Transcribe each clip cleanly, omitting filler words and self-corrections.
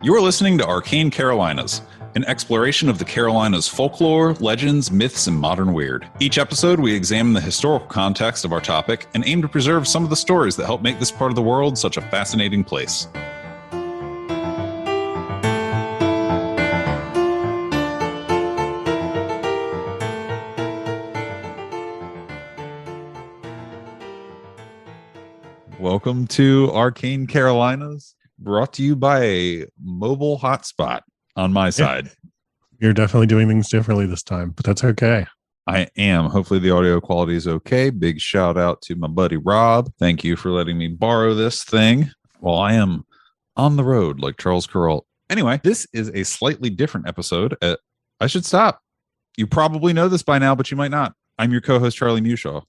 You're listening to Arcane Carolinas, an exploration of the Carolinas' folklore, legends, myths, and modern weird. Each episode, we examine the historical context of our topic and aim to preserve some of the stories that help make this part of the world such a fascinating place. Welcome to Arcane Carolinas, brought to you by a mobile hotspot on my side. You're definitely doing things differently this time, but that's okay. I am. Hopefully the audio quality is okay. Big shout out to my buddy Rob. Thank you for letting me borrow this thing while I am on the road like Charles Kuralt. Anyway, this is a slightly different episode. I should stop. You probably know this by now, but you might not. I'm your co-host, Charlie Mushaw.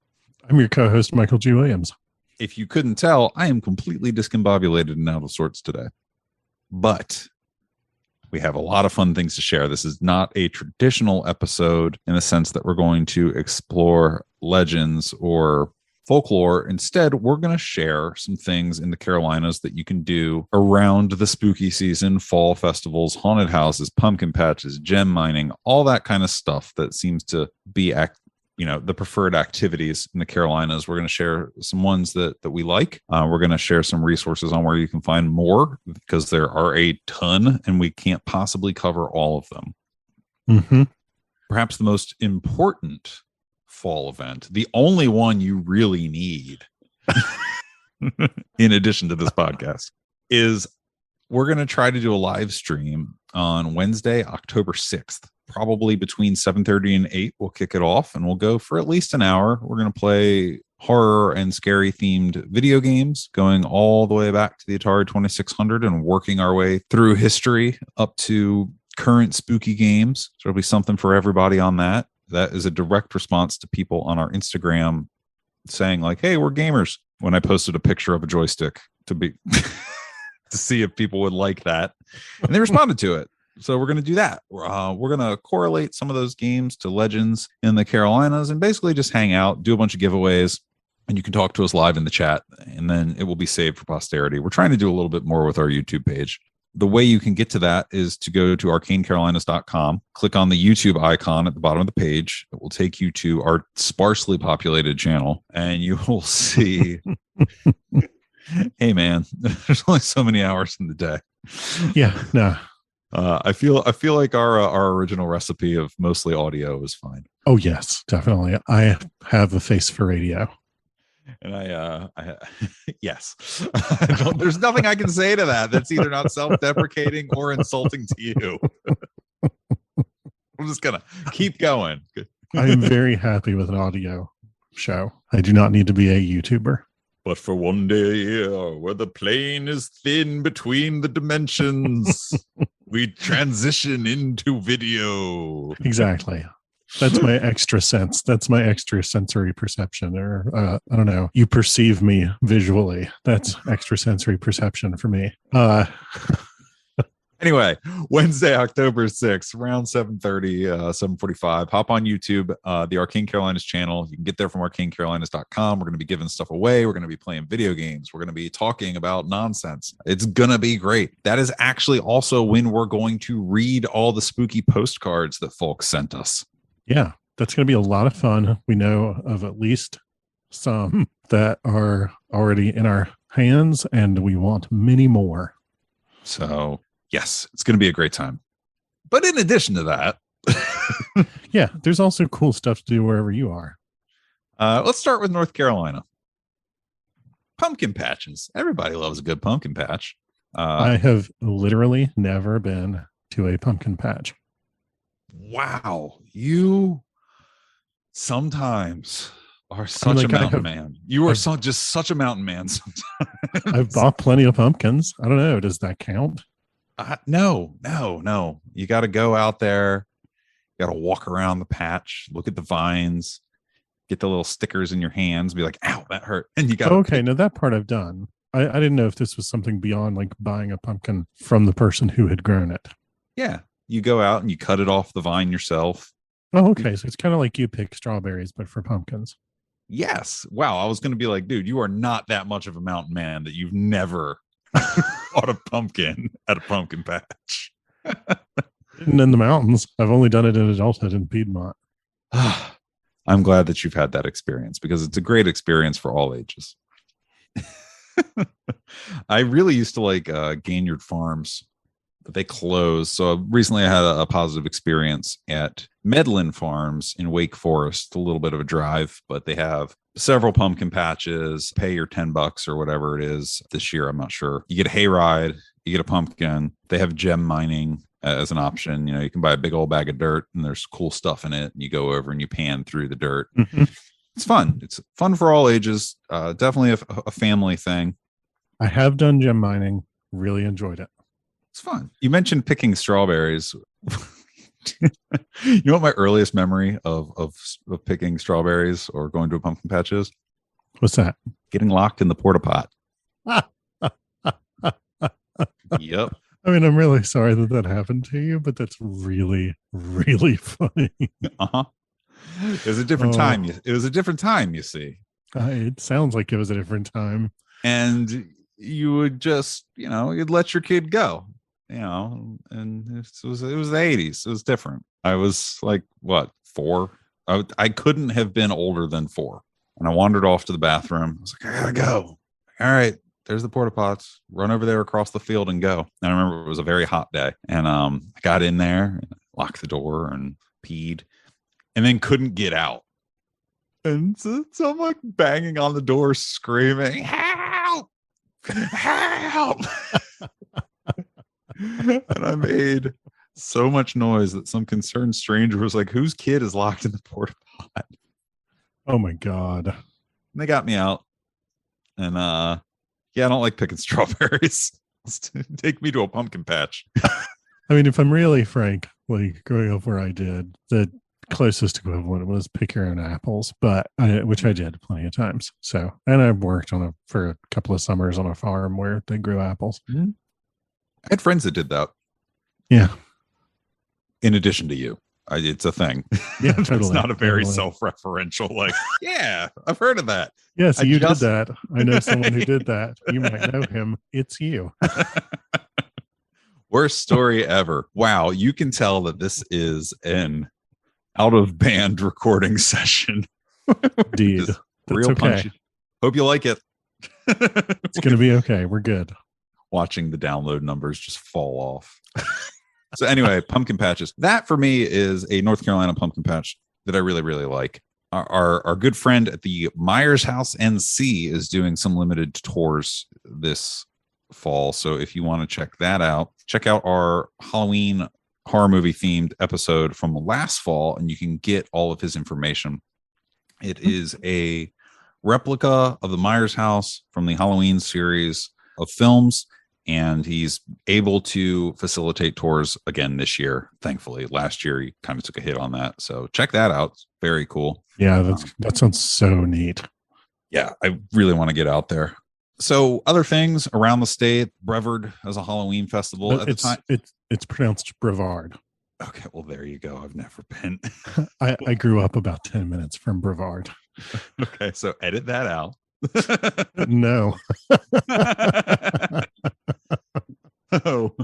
I'm your co-host, Michael G. Williams. If you couldn't tell, I am completely discombobulated and out of sorts today. But we have a lot of fun things to share. This is not a traditional episode in the sense that we're going to explore legends or folklore. Instead, we're going to share some things in the Carolinas that you can do around the spooky season, fall festivals, haunted houses, pumpkin patches, gem mining, all that kind of stuff that seems to be the preferred activities in the Carolinas. We're going to share some ones that we like. We're going to share some resources on where you can find more, because there are a ton and we can't possibly cover all of them. Mm-hmm. Perhaps the most important fall event, the only one you really need, in addition to this podcast, is we're going to try to do a live stream on Wednesday, October 6th. Probably between 7:30 and 8, we'll kick it off, and we'll go for at least an hour. We're going to play horror and scary themed video games, going all the way back to the Atari 2600 and working our way through history up to current spooky games. So there'll be something for everybody on that. That is a direct response to people on our Instagram saying like, "Hey, we're gamers." When I posted a picture of a joystick to see if people would like that, and they responded to it. So we're going to do that. We're going to correlate some of those games to legends in the Carolinas and basically just hang out, do a bunch of giveaways, and you can talk to us live in the chat, and then it will be saved for posterity. We're trying to do a little bit more with our YouTube page. The way you can get to that is to go to arcanecarolinas.com, click on the YouTube icon at the bottom of the page. It will take you to our sparsely populated channel, and you will see... Hey, man, there's only so many hours in the day. Yeah, no. I feel like our original recipe of mostly audio is fine. Oh yes, definitely. I have a face for radio, and I yes. There's nothing I can say to that that's either not self-deprecating or insulting to you. I'm just gonna keep going. I am very happy with an audio show. I do not need to be a YouTuber. But for one day a year, where the plane is thin between the dimensions, we transition into video. Exactly. That's my extra sense. That's my extra sensory perception. Or, I don't know. You perceive me visually. That's extra sensory perception for me. Anyway, Wednesday, October 6th, around 7:30, 7:45. Hop on YouTube, the Arcane Carolinas channel. You can get there from arcanecarolinas.com. We're going to be giving stuff away. We're going to be playing video games. We're going to be talking about nonsense. It's going to be great. That is actually also when we're going to read all the spooky postcards that folks sent us. Yeah, that's going to be a lot of fun. We know of at least some that are already in our hands, and we want many more. So... yes, it's going to be a great time. But in addition to that... yeah, there's also cool stuff to do wherever you are. Let's start with North Carolina. Pumpkin patches. Everybody loves a good pumpkin patch. I have literally never been to a pumpkin patch. Wow. You sometimes are such a mountain man. You are just such a mountain man sometimes. I've bought plenty of pumpkins. I don't know. Does that count? No. You got to go out there. You got to walk around the patch, look at the vines, get the little stickers in your hands, be like, ow, that hurt. And you got okay. No, that part I've done. I didn't know if this was something beyond like buying a pumpkin from the person who had grown it. Yeah. You go out and you cut it off the vine yourself. Oh, okay. So it's kind of like you pick strawberries, but for pumpkins. Yes. Wow. I was going to be like, dude, you are not that much of a mountain man that you've never Bought a pumpkin at a pumpkin patch. And in the mountains, I've only done it in adulthood in Piedmont. I'm glad that you've had that experience because it's a great experience for all ages. I really used to like Gainyard Farms, but they closed. So recently I had a positive experience at Medlin Farms in Wake Forest, a little bit of a drive, but they have several pumpkin patches. Pay your $10 or whatever it is this year. I'm not sure. You get a hayride, you get a pumpkin. They have gem mining as an option. You know, you can buy a big old bag of dirt and there's cool stuff in it. And you go over and you pan through the dirt. Mm-hmm. It's fun. It's fun for all ages. Definitely a family thing. I have done gem mining. Really enjoyed it. It's fun. You mentioned picking strawberries. You know what my earliest memory of picking strawberries or going to a pumpkin patch is? What's that? Getting locked in the porta pot. Yep. I mean, I'm really sorry that happened to you, but that's really, really funny. Uh-huh. It was a different time. It was a different time, you see. It sounds like it was a different time. And you would just, you'd let your kid go, and it was the 80s. It was different. I was like, what, 4? I couldn't have been older than 4. And I wandered off to the bathroom. I was like, I gotta go. All right. There's the porta pots. Run over there across the field and go. And I remember it was a very hot day. And I got in there, and locked the door and peed, and then couldn't get out. And so I'm like banging on the door, screaming, help! Help! And I made so much noise that some concerned stranger was like, whose kid is locked in the porta pot? Oh my God. And they got me out. And yeah, I don't like picking strawberries. Take me to a pumpkin patch. I mean, if I'm really frank, like growing up where I did, the closest equivalent was pick your own apples, which I did plenty of times. So, and I worked for a couple of summers on a farm where they grew apples. Mm-hmm. I had friends that did that. Yeah. In addition to you. It's a thing. Yeah, totally. It's not a very self-referential, like, yeah, I've heard of that. Yes, you did that. I know someone who did that. You might know him. It's you. Worst story ever. Wow, you can tell that this is an out-of-band recording session. Indeed. That's real okay. punchy. Hope you like it. It's going to be okay. We're good. Watching the download numbers just fall off. So anyway, pumpkin patches. That for me is a North Carolina pumpkin patch that I really, really like. Our good friend at the Myers House NC is doing some limited tours this fall. So if you want to check that out, check out our Halloween horror movie themed episode from last fall, and you can get all of his information. It is a replica of the Myers House from the Halloween series of films. And he's able to facilitate tours again this year. Thankfully, last year he kind of took a hit on that. So check that out. It's very cool. Yeah, that sounds so neat. Yeah, I really want to get out there. So other things around the state, Brevard has a Halloween festival at the time. It's pronounced Brevard. Okay, well, there you go. I've never been. I grew up about 10 minutes from Brevard. Okay, so edit that out. No. Oh,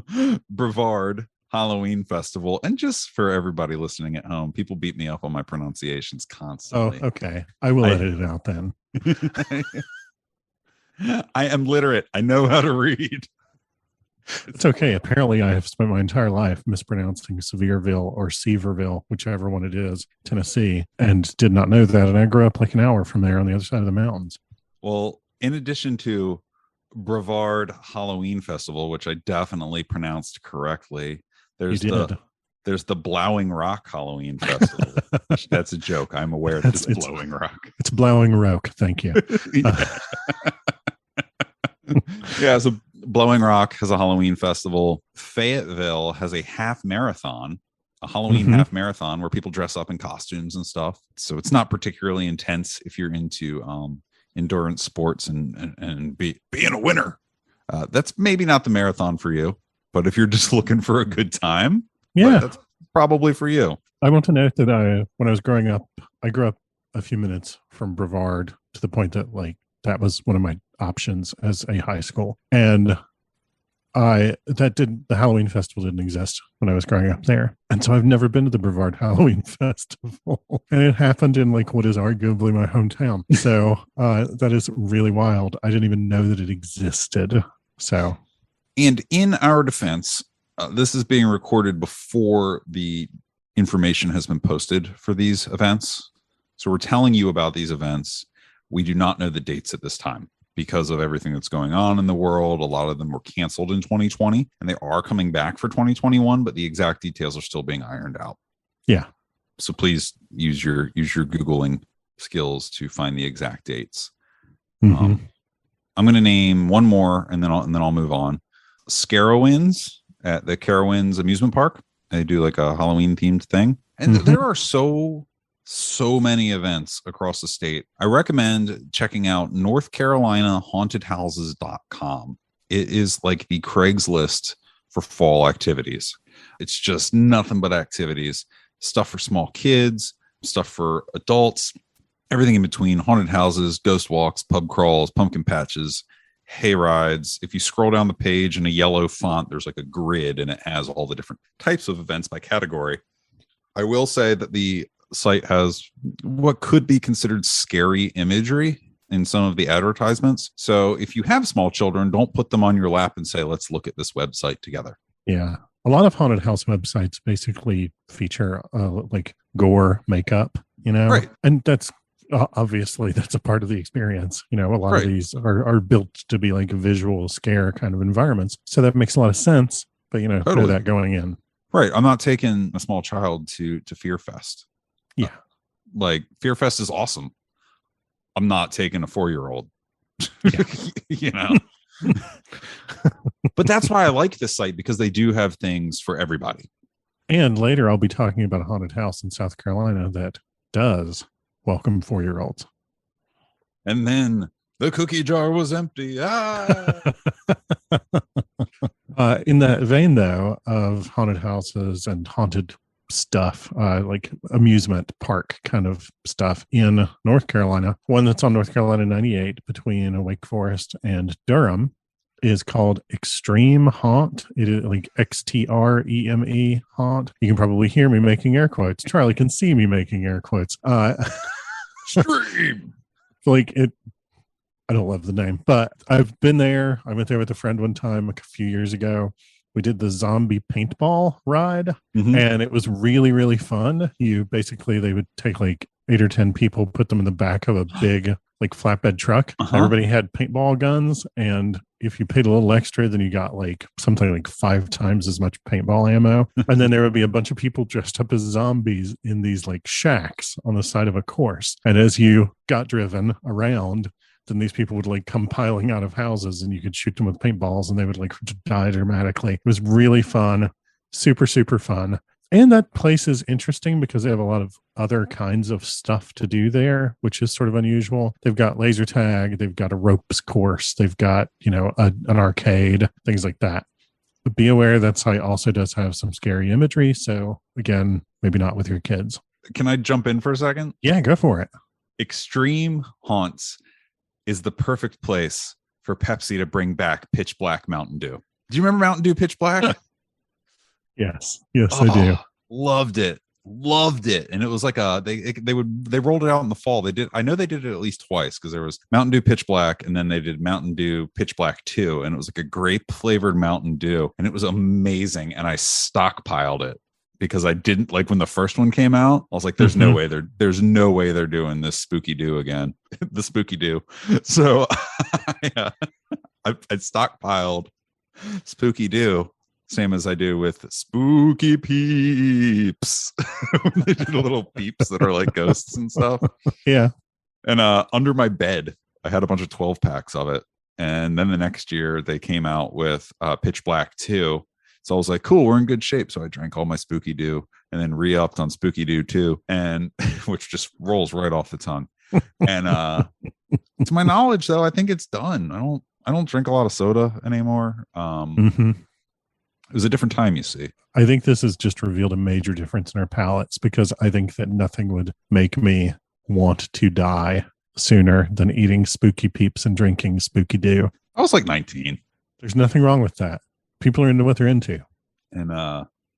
Brevard Halloween Festival. And just for everybody listening at home, people beat me up on my pronunciations constantly. Oh, okay. I will edit it out then. I am literate. I know how to read. It's okay. Apparently, I have spent my entire life mispronouncing Sevierville or Seaverville, whichever one it is, Tennessee, and did not know that. And I grew up like an hour from there on the other side of the mountains. Well, in addition to Brevard Halloween Festival, which I definitely pronounced correctly, there's the Blowing Rock Halloween Festival. That's a joke. I'm aware that it's Blowing Rock. It's Blowing Rock. Thank you. Yeah, so Blowing Rock has a Halloween festival. Fayetteville has a half marathon, a Halloween half marathon where people dress up in costumes and stuff. So it's not particularly intense if you're into endurance sports and being a winner. That's maybe not the marathon for you, but if you're just looking for a good time, yeah, that's probably for you. I want to note that when I was growing up, I grew up a few minutes from Brevard to the point that like that was one of my options as a high school. And the Halloween festival didn't exist when I was growing up there. And so I've never been to the Brevard Halloween Festival. And it happened in like what is arguably my hometown. So that is really wild. I didn't even know that it existed. So, and in our defense, this is being recorded before the information has been posted for these events. So we're telling you about these events. We do not know the dates at this time because of everything that's going on in the world. A lot of them were canceled in 2020 and they are coming back for 2021, but the exact details are still being ironed out. Yeah. So please use your Googling skills to find the exact dates. Mm-hmm. I'm going to name one more and then I'll move on. Scarowinds at the Carowinds amusement park. They do like a Halloween themed thing. And there are so many events across the state. I recommend checking out NorthCarolinaHauntedHouses.com. It is like the Craigslist for fall activities. It's just nothing but activities, stuff for small kids, stuff for adults, everything in between: haunted houses, ghost walks, pub crawls, pumpkin patches, hay rides. If you scroll down the page in a yellow font, there's like a grid and it has all the different types of events by category. I will say that the site has what could be considered scary imagery in some of the advertisements. So if you have small children, don't put them on your lap and say, let's look at this website together. Yeah. A lot of haunted house websites basically feature like gore makeup, Right. And that's obviously that's a part of the experience. A lot of these are built to be like a visual scare kind of environments. So that makes a lot of sense, but totally. Know that going in. Right. I'm not taking a small child to Fear Fest. Yeah. Like Fear Fest is awesome. I'm not taking a 4-year-old, but that's why I like this site, because they do have things for everybody. And later I'll be talking about a haunted house in South Carolina that does welcome 4-year-olds. And then the cookie jar was empty. In that vein, though, of haunted houses and haunted stuff, like amusement park kind of stuff in North Carolina, one that's on North Carolina 98 between Wake Forest and Durham is called Extreme Haunt. It is like XTREME Haunt. You can probably hear me making air quotes. Charlie can see me making air quotes. Extreme. Like it. I don't love the name, but I've been there. I went there with a friend one time a few years ago. We did the zombie paintball ride, and it was really, really fun. They would take like 8 or 10 people, put them in the back of a big like flatbed truck. Everybody had paintball guns, and if you paid a little extra, then you got like something like 5 times as much paintball ammo. And then there would be a bunch of people dressed up as zombies in these like shacks on the side of a course. And as you got driven around, then these people would like come piling out of houses and you could shoot them with paintballs and they would like die dramatically. It was really fun. Super, super fun. And that place is interesting because they have a lot of other kinds of stuff to do there, which is sort of unusual. They've got laser tag. They've got a ropes course. They've got, an arcade, things like that. But be aware that site also does have some scary imagery. So again, maybe not with your kids. Can I jump in for a second? Yeah, go for it. Extreme Haunts is the perfect place for Pepsi to bring back Pitch Black Mountain Dew. Do you remember Mountain Dew Pitch Black? Yes, I do. Loved it. And it was like they rolled it out in the fall. I know they did it at least twice, because there was Mountain Dew Pitch Black and then they did Mountain Dew Pitch Black 2, and it was like a grape flavored Mountain Dew, and it was amazing. And I stockpiled it because I didn't like when the first one came out. I was like, there's no way they're doing this Spooky Dew again. The Spooky Dew. So I stockpiled Spooky Dew, same as I do with Spooky Peeps. They did little peeps that are like ghosts and stuff. Yeah. And under my bed, I had a bunch of 12 packs of it. And then the next year they came out with Pitch Black 2. So I was like, cool, we're in good shape. So I drank all my Spooky Dew and then re-upped on Spooky Dew 2, and which just rolls right off the tongue. And to my knowledge, though, I think it's done. I don't drink a lot of soda anymore. It was a different time, you see. I think this has just revealed a major difference in our palates, because I think that nothing would make me want to die sooner than eating Spooky Peeps and drinking Spooky Dew. I was like 19. There's nothing wrong with that. People are into what they're into. And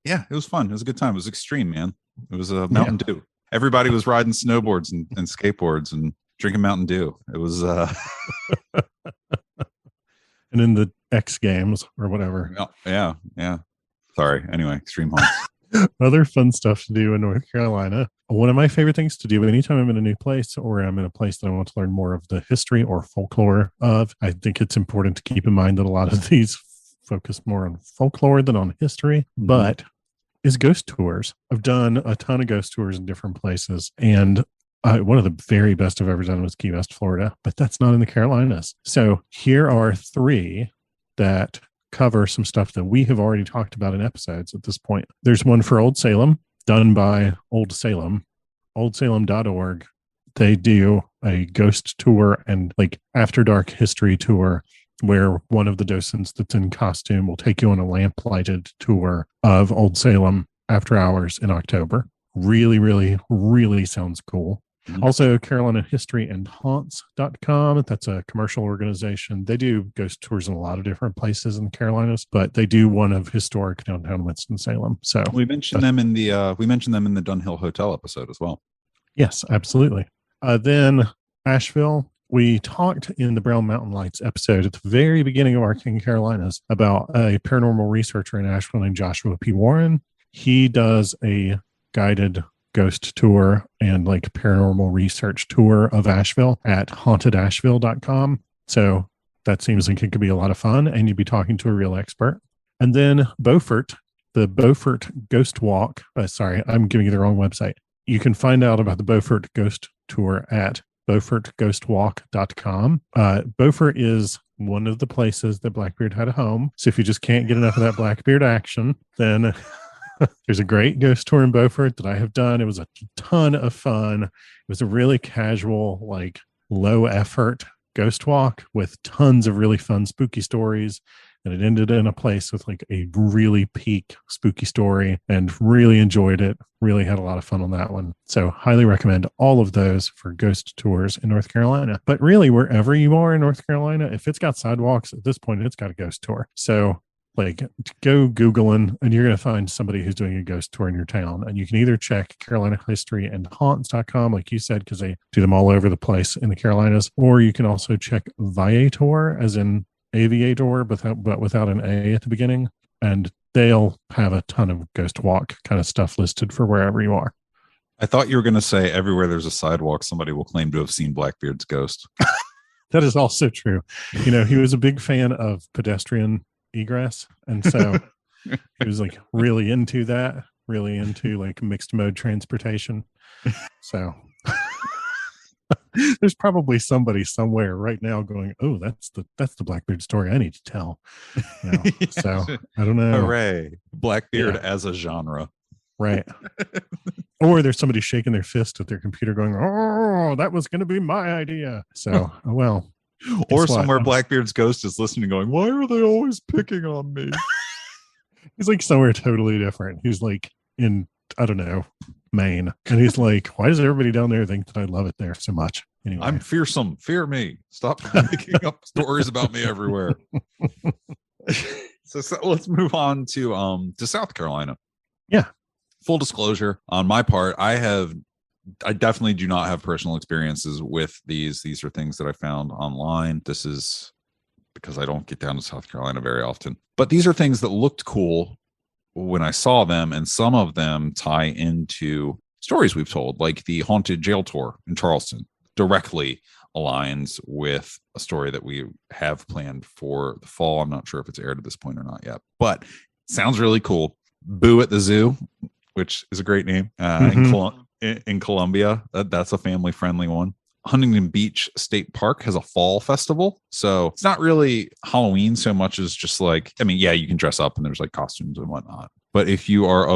yeah, it was fun. It was a good time. It was extreme, man. It was a Mountain Dew. Everybody was riding snowboards and skateboards and drinking Mountain Dew. It was and in the X Games or whatever. Yeah. Sorry. Anyway, extreme haunts. Other fun stuff to do in North Carolina. One of my favorite things to do anytime I'm in a new place or I'm in a place that I want to learn more of the history or folklore of, I think it's important to keep in mind that a lot of these focus more on folklore than on history, but is ghost tours. I've done a ton of ghost tours in different places, and one of the very best I've ever done was Key West, Florida, but that's not in the Carolinas. So here are 3 that cover some stuff that we have already talked about in episodes at this point. There's one for Old Salem, done by Old Salem, oldsalem.org. They do a ghost tour and like after dark history tour where one of the docents that's in costume will take you on a lamp-lighted tour of Old Salem after hours in October. Really, really, really sounds cool. Also, Carolina History and Haunts.com. That's a commercial organization. They do ghost tours in a lot of different places in the Carolinas, but they do one of historic downtown Winston-Salem. So we mentioned them in the Dunhill Hotel episode as well. Yes, absolutely. Then Asheville. We talked in the Brown Mountain Lights episode at the very beginning of Arcane Carolinas about a paranormal researcher in Asheville named Joshua P. Warren. He does a guided ghost tour and like paranormal research tour of Asheville at hauntedasheville.com. So that seems like it could be a lot of fun and you'd be talking to a real expert. And then Beaufort, the Beaufort Ghost Walk. Sorry, I'm giving you the wrong website. You can find out about the Beaufort Ghost Tour at beaufortghostwalk.com. Beaufort is one of the places that Blackbeard had a home. So if you just can't get enough of that Blackbeard action, then there's a great ghost tour in Beaufort that I have done. It was a ton of fun. It was a really casual, like low effort ghost walk with tons of really fun spooky stories. And it ended in a place with like a really peak spooky story and really enjoyed it. Really had a lot of fun on that one. So highly recommend all of those for ghost tours in North Carolina. But really, wherever you are in North Carolina, if it's got sidewalks at this point, it's got a ghost tour. So like go Googling and you're going to find somebody who's doing a ghost tour in your town. And you can either check Carolina History and Haunts.com, like you said, because they do them all over the place in the Carolinas. Or you can also check Viator, as in aviator, but without an A at the beginning. And they'll have a ton of ghost walk kind of stuff listed for wherever you are. I thought you were going to say everywhere there's a sidewalk, somebody will claim to have seen Blackbeard's ghost. That is also true. You know, he was a big fan of pedestrian egress. And so he was like really into that, really into like mixed mode transportation. So there's probably somebody somewhere right now going, oh, that's the Blackbeard story I need to tell. You know? Yeah. So I don't know. Hooray. Blackbeard as a genre. Right. Or there's somebody shaking their fist at their computer going, oh, that was going to be my idea. So, well. Or somewhere Blackbeard's ghost is listening going, why are they always picking on me? He's like somewhere totally different. He's like in, I don't know, Maine. And he's like, why does everybody down there think that I love it there so much? Anyway. I'm fearsome. Fear me. Stop making up stories about me everywhere. So let's move on to South Carolina. Yeah. Full disclosure on my part, I definitely do not have personal experiences with these. These are things that I found online. This is because I don't get down to South Carolina very often. But these are things that looked cool when I saw them, and some of them tie into stories we've told, like the haunted jail tour in Charleston directly aligns with a story that we have planned for the fall. I'm not sure if it's aired at this point or not yet, but sounds really cool. Boo at the Zoo, which is a great name in Columbia. That's a family friendly one. Huntington Beach State Park has a fall festival. So it's not really Halloween so much as just like, I mean, yeah, you can dress up and there's like costumes and whatnot. But if you're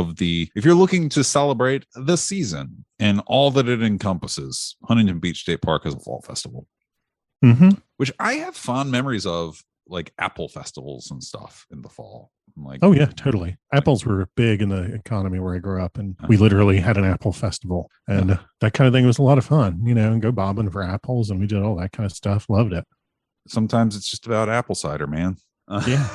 looking to celebrate the season and all that it encompasses, Huntington Beach State Park has a fall festival, which I have fond memories of, like apple festivals and stuff in the fall. Like, oh yeah, totally. Apples were big in the economy where I grew up, and we literally had an apple festival, and that kind of thing was a lot of fun, you know, and go bobbing for apples, and we did all that kind of stuff. Loved it. Sometimes it's just about apple cider, man. Yeah.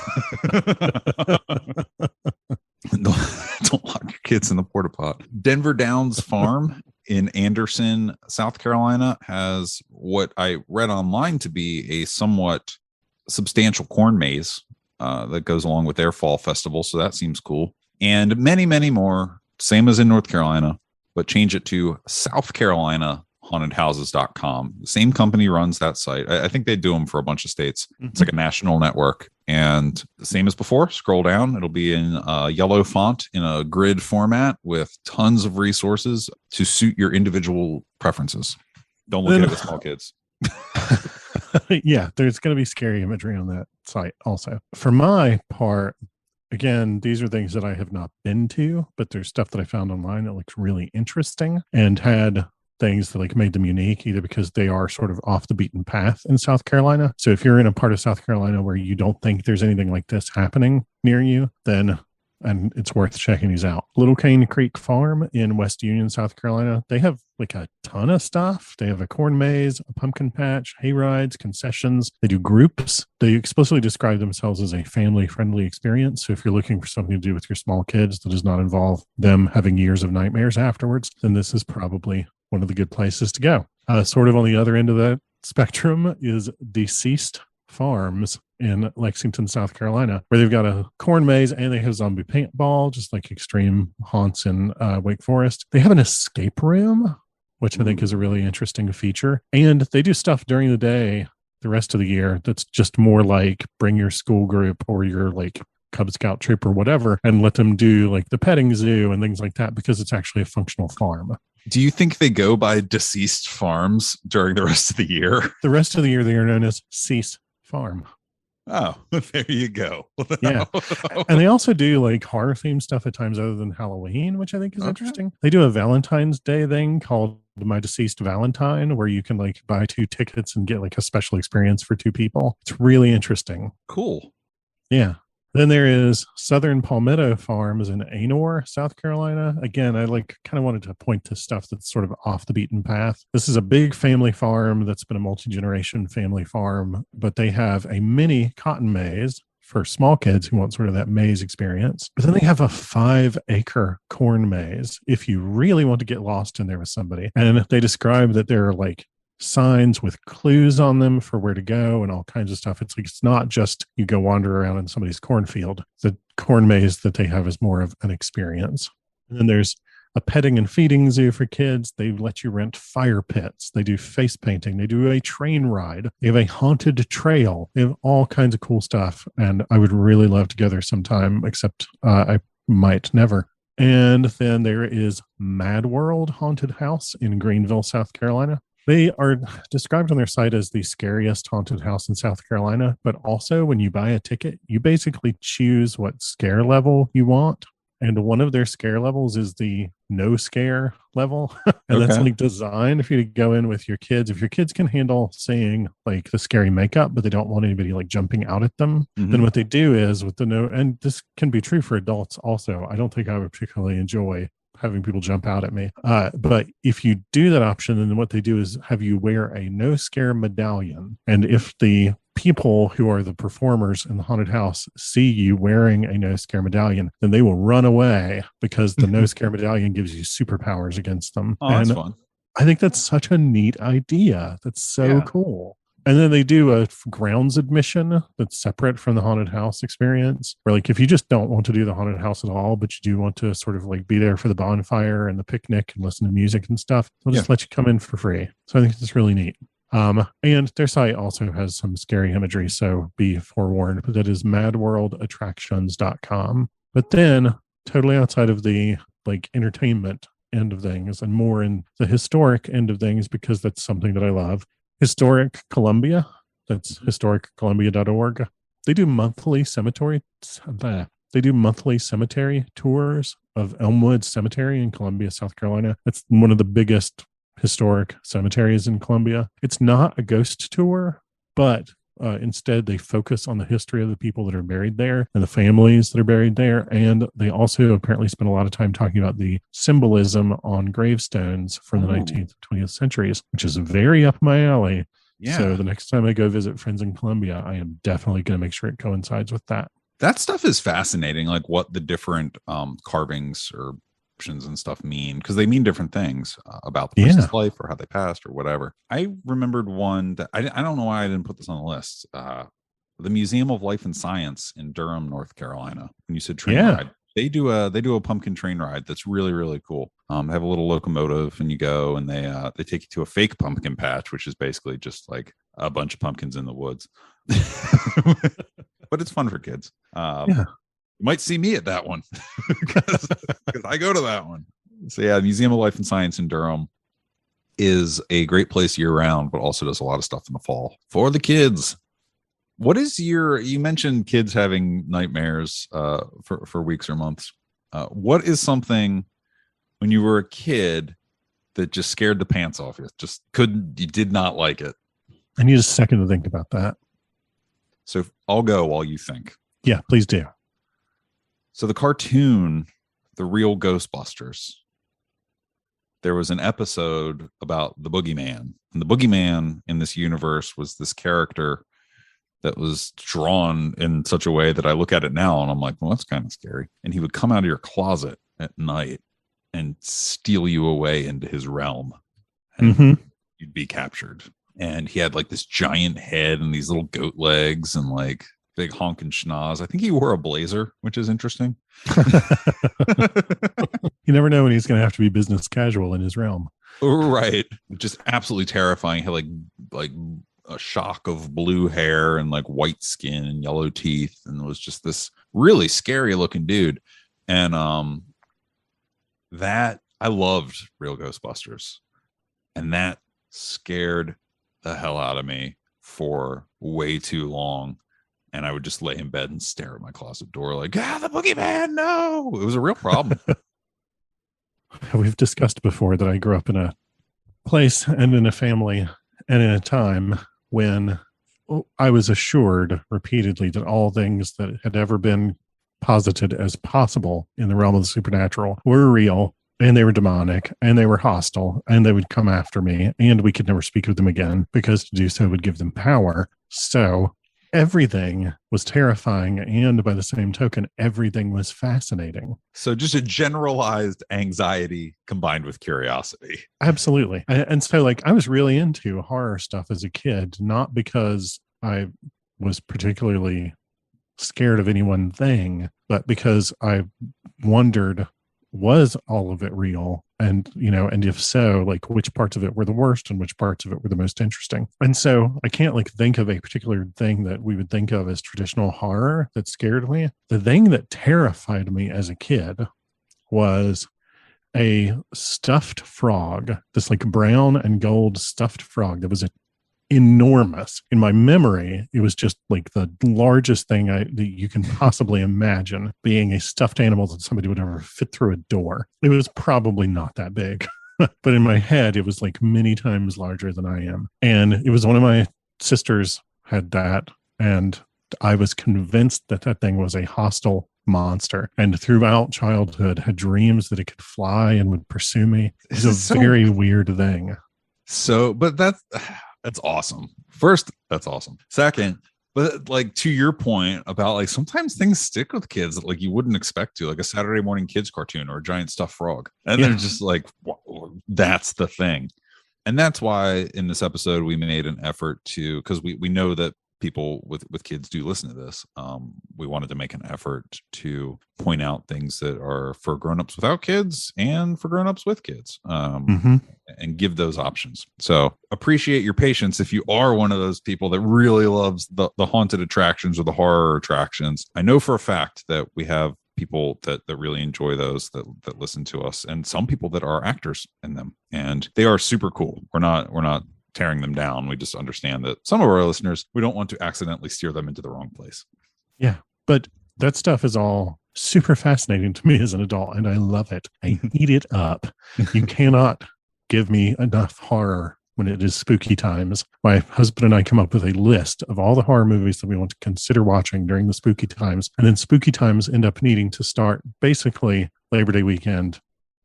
Don't lock your kids in the porta pot. Denver Downs Farm in Anderson, South Carolina, has what I read online to be a somewhat substantial corn maze that goes along with their fall festival. So that seems cool. And many, many more, same as in North Carolina, but change it to South Carolina hauntedhouses.com. The same company runs that site. I think they do them for a bunch of states. It's like a national network. And the same as before, scroll down. It'll be in yellow font in a grid format with tons of resources to suit your individual preferences. Don't look at it with small kids. Yeah, there's going to be scary imagery on that site also. For my part, again, these are things that I have not been to, but there's stuff that I found online that looks really interesting and had things that like made them unique, either because they are sort of off the beaten path in South Carolina. So if you're in a part of South Carolina where you don't think there's anything like this happening near you, then and it's worth checking these out. Little Cane Creek Farm in West Union, South Carolina. They have like a ton of stuff. They have a corn maze, a pumpkin patch, hay rides, concessions. They do groups. They explicitly describe themselves as a family-friendly experience. So if you're looking for something to do with your small kids that does not involve them having years of nightmares afterwards, then this is probably one of the good places to go. Sort of on the other end of that spectrum is Deceased Farms in Lexington, South Carolina, where they've got a corn maze and they have zombie paintball, just like extreme haunts in Wake Forest. They have an escape room, which I think is a really interesting feature. And they do stuff during the day, the rest of the year, that's just more like bring your school group or your like Cub Scout troop or whatever, and let them do like the petting zoo and things like that, because it's actually a functional farm. Do you think they go by Deceased Farms during the rest of the year? The rest of the year, they are known as Cease Farm. Oh, there you go. Yeah. And they also do like horror themed stuff at times other than Halloween, which I think is interesting. They do a Valentine's Day thing called My Deceased Valentine, where you can like buy 2 tickets and get like a special experience for 2 people. It's really interesting. Cool. Yeah. Then there is Southern Palmetto Farms in Anor, South Carolina. Again, I like kind of wanted to point to stuff that's sort of off the beaten path. This is a big family farm that's been a multi-generation family farm, but they have a mini cotton maze for small kids who want sort of that maze experience. But then they have a 5-acre corn maze if you really want to get lost in there with somebody. And they describe that there are like signs with clues on them for where to go and all kinds of stuff. It's like, it's not just you go wander around in somebody's cornfield. The corn maze that they have is more of an experience. And then there's a petting and feeding zoo for kids. They let you rent fire pits. They do face painting. They do a train ride. They have a haunted trail. They have all kinds of cool stuff. And I would really love to go there sometime, except I might never. And then there is Mad World Haunted House in Greenville, South Carolina. They are described on their site as the scariest haunted house in South Carolina, but also when you buy a ticket, you basically choose what scare level you want. And one of their scare levels is the no scare level. And that's like designed for you to go in with your kids. If your kids can handle seeing like the scary makeup, but they don't want anybody like jumping out at them, then what they do is with the no, and this can be true for adults also. I don't think I would particularly enjoy having people jump out at me. But if you do that option, then what they do is have you wear a no scare medallion. And if the people who are the performers in the haunted house see you wearing a no scare medallion, then they will run away because the no scare medallion gives you superpowers against them. Oh, that's fun. I think that's such a neat idea. That's so cool. And then they do a grounds admission that's separate from the haunted house experience, where like if you just don't want to do the haunted house at all, but you do want to sort of like be there for the bonfire and the picnic and listen to music and stuff, they'll just let you come in for free. So I think it's really neat. And their site also has some scary imagery, so be forewarned, but that is madworldattractions.com. But then totally outside of the like entertainment end of things and more in the historic end of things, because that's something that I love. Historic Columbia, that's historiccolumbia.org. They do monthly cemetery tours of Elmwood Cemetery in Columbia, South Carolina. That's one of the biggest historic cemeteries in Columbia. It's not a ghost tour, but instead they focus on the history of the people that are buried there and the families that are buried there. And they also apparently spend a lot of time talking about the symbolism on gravestones from the 19th and 20th centuries, which is very up my alley. So Yeah. the next time I go visit friends in Colombia, I am definitely going to make sure it coincides with that. That stuff is fascinating, like what the different carvings or options and stuff mean, because they mean different things about the Yeah. person's life or how they passed or whatever. I remembered one that I don't know why I didn't put this on the list. The Museum of Life and Science in Durham, North Carolina. When you said train Yeah. ride, they do a pumpkin train ride that's really really cool. They have a little locomotive, and you go, and they take you to a fake pumpkin patch, which is basically just like a bunch of pumpkins in the woods. But it's fun for kids. Yeah. You might see me at that one because I go to that one. So yeah, Museum of Life and Science in Durham is a great place year round, but also does a lot of stuff in the fall for the kids. What is you mentioned kids having nightmares for weeks or months. What is something when you were a kid that just scared the pants off you? You did not like it. I need a second to think about that. So I'll go while you think. Yeah, please do. So the cartoon, The Real Ghostbusters, there was an episode about the boogeyman. And the boogeyman in this universe was this character that was drawn in such a way that I look at it now and I'm like, well, that's kind of scary. And he would come out of your closet at night and steal you away into his realm. And you'd be captured. And he had like this giant head and these little goat legs and like big honking schnoz. I think he wore a blazer, which is interesting. You never know when he's going to have to be business casual in his realm. Right. Just absolutely terrifying. He had like a shock of blue hair and like white skin and yellow teeth, and was just this really scary looking dude. And that I loved Real Ghostbusters. And that scared the hell out of me for way too long. And I would just lay in bed and stare at my closet door like, the boogeyman, no. It was a real problem. We've discussed before that I grew up in a place and in a family and in a time when I was assured repeatedly that all things that had ever been posited as possible in the realm of the supernatural were real, and they were demonic, and they were hostile, and they would come after me, and we could never speak with them again because to do so would give them power. So everything was terrifying, and by the same token, everything was fascinating. So just a generalized anxiety combined with curiosity. Absolutely. And so like I was really into horror stuff as a kid, not because I was particularly scared of any one thing, but because I wondered, was all of it real? And, and if so, like which parts of it were the worst and which parts of it were the most interesting. And so I can't like think of a particular thing that we would think of as traditional horror that scared me. The thing that terrified me as a kid was a stuffed frog, this like brown and gold stuffed frog that was enormous. In my memory, it was just like the largest thing that you can possibly imagine being a stuffed animal that somebody would ever fit through a door. It was probably not that big, but in my head, it was like many times larger than I am. And it was one of my sisters had that, and I was convinced that that thing was a hostile monster, and throughout childhood had dreams that it could fly and would pursue me. It's a very weird thing. So, but that's awesome. First, that's awesome. Second, but like to your point about like sometimes things stick with kids that like you wouldn't expect to, like a Saturday morning kids cartoon or a giant stuffed frog, and they're just like, that's the thing. And that's why in this episode we made an effort to, because we know that people with kids do listen to this. We wanted to make an effort to point out things that are for grown-ups without kids and for grown-ups with kids, and give those options. So appreciate your patience if you are one of those people that really loves the haunted attractions or the horror attractions. I know for a fact that we have people that really enjoy those, that listen to us, and some people that are actors in them, and they are super cool. We're not tearing them down. We just understand that some of our listeners, we don't want to accidentally steer them into the wrong place. Yeah, but that stuff is all super fascinating to me as an adult, and I love it. I eat it up. You cannot give me enough horror when it is spooky times. My husband and I come up with a list of all the horror movies that we want to consider watching during the spooky times, and then spooky times end up needing to start basically Labor Day weekend,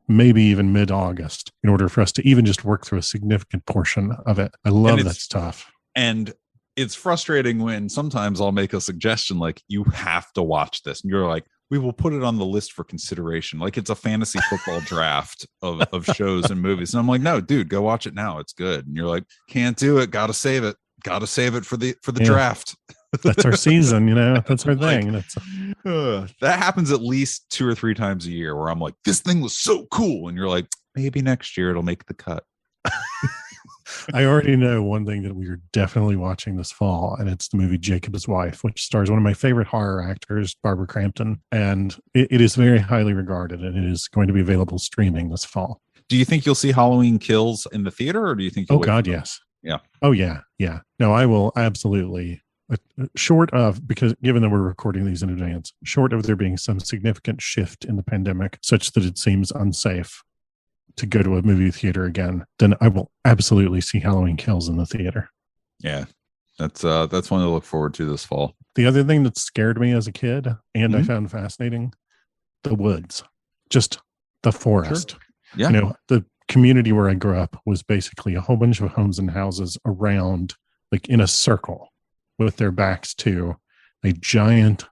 maybe even mid-August, in order for us to even just work through a significant portion of it. I love that stuff. And it's frustrating when sometimes I'll make a suggestion like, you have to watch this. And you're like, we will put it on the list for consideration. Like it's a fantasy football draft of shows and movies. And I'm like, no, dude, go watch it now. It's good. And you're like, can't do it. Got to save it. Got to save it for the draft. That's our season, That's our thing. That happens at least 2 or 3 times a year where I'm like, this thing was so cool. And you're like, maybe next year it'll make the cut. I already know one thing that we are definitely watching this fall, and it's the movie Jacob's Wife, which stars one of my favorite horror actors, Barbara Crampton. And it is very highly regarded, and it is going to be available streaming this fall. Do you think you'll see Halloween Kills in the theater, or do you think you'll yes. Yeah. Oh, yeah. Yeah. No, I will absolutely. Short of, because given that we're recording these in advance, short of there being some significant shift in the pandemic such that it seems unsafe to go to a movie theater again, then I will absolutely see Halloween Kills in the theater. Yeah, that's one to look forward to this fall. The other thing that scared me as a kid and I found fascinating, the woods, just the forest. Sure. Yeah. The community where I grew up was basically a whole bunch of homes and houses around, like in a circle with their backs to a giant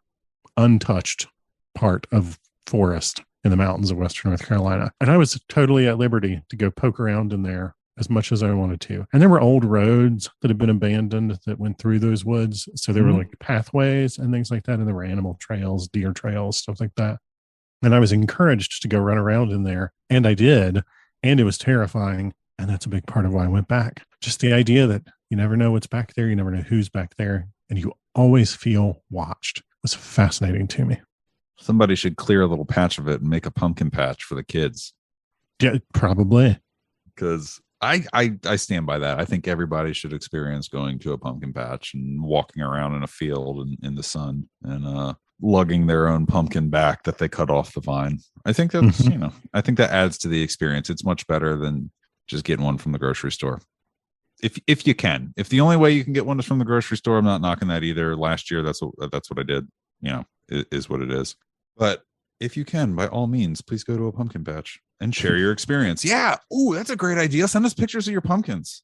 untouched part of forest in the mountains of Western North Carolina. And I was totally at liberty to go poke around in there as much as I wanted to. And there were old roads that had been abandoned that went through those woods. So there were like pathways and things like that. And there were animal trails, deer trails, stuff like that. And I was encouraged to go run around in there. And I did. And it was terrifying. And that's a big part of why I went back. Just the idea that you never know what's back there. You never know who's back there. And you always feel watched was fascinating to me. Somebody should clear a little patch of it and make a pumpkin patch for the kids. Yeah, probably. Because I stand by that. I think everybody should experience going to a pumpkin patch and walking around in a field in the sun and lugging their own pumpkin back that they cut off the vine. I think that's, I think that adds to the experience. It's much better than just getting one from the grocery store. If you can. If the only way you can get one is from the grocery store, I'm not knocking that either. Last year, that's what I did. It is what it is. But if you can, by all means, please go to a pumpkin patch and share your experience. Yeah. Ooh, that's a great idea. Send us pictures of your pumpkins.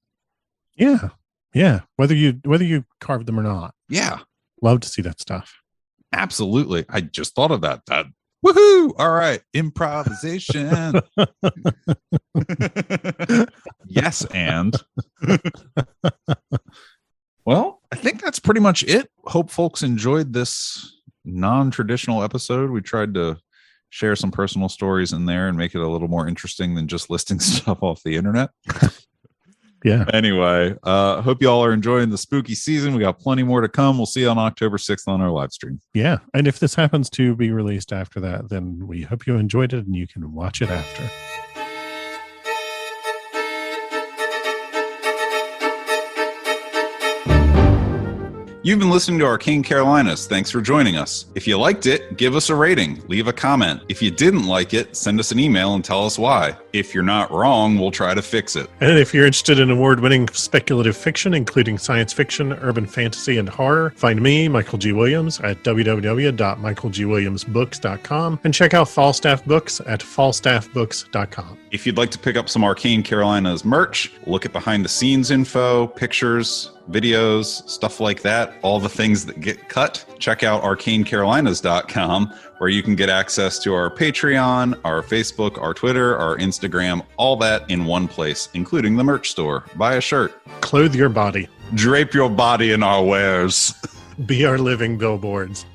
Yeah. Yeah. Whether you carved them or not. Yeah. Love to see that stuff. Absolutely. I just thought of that. Woohoo. All right. Improvisation. Yes. And well, I think that's pretty much it. Hope folks enjoyed this non-traditional episode. We tried to share some personal stories in there and make it a little more interesting than just listing stuff off the internet. Yeah. Anyway, hope you all are enjoying the spooky season. We got plenty more to come. We'll see you on October 6th on our live stream. Yeah. And if this happens to be released after that, then we hope you enjoyed it and you can watch it after. You've been listening to Arcane Carolinas. Thanks for joining us. If you liked it, give us a rating, leave a comment. If you didn't like it, send us an email and tell us why. If you're not wrong, we'll try to fix it. And if you're interested in award-winning speculative fiction, including science fiction, urban fantasy, and horror, find me, Michael G. Williams, at www.michaelgwilliamsbooks.com and check out Falstaff Books at falstaffbooks.com. If you'd like to pick up some Arcane Carolinas merch, look at behind-the-scenes info, pictures, videos, stuff like that, all the things that get cut, check out arcanecarolinas.com, where you can get access to our Patreon, our Facebook, our Twitter, our Instagram, all that in one place, including the merch store. Buy a shirt. Clothe your body. Drape your body in our wares. Be our living billboards.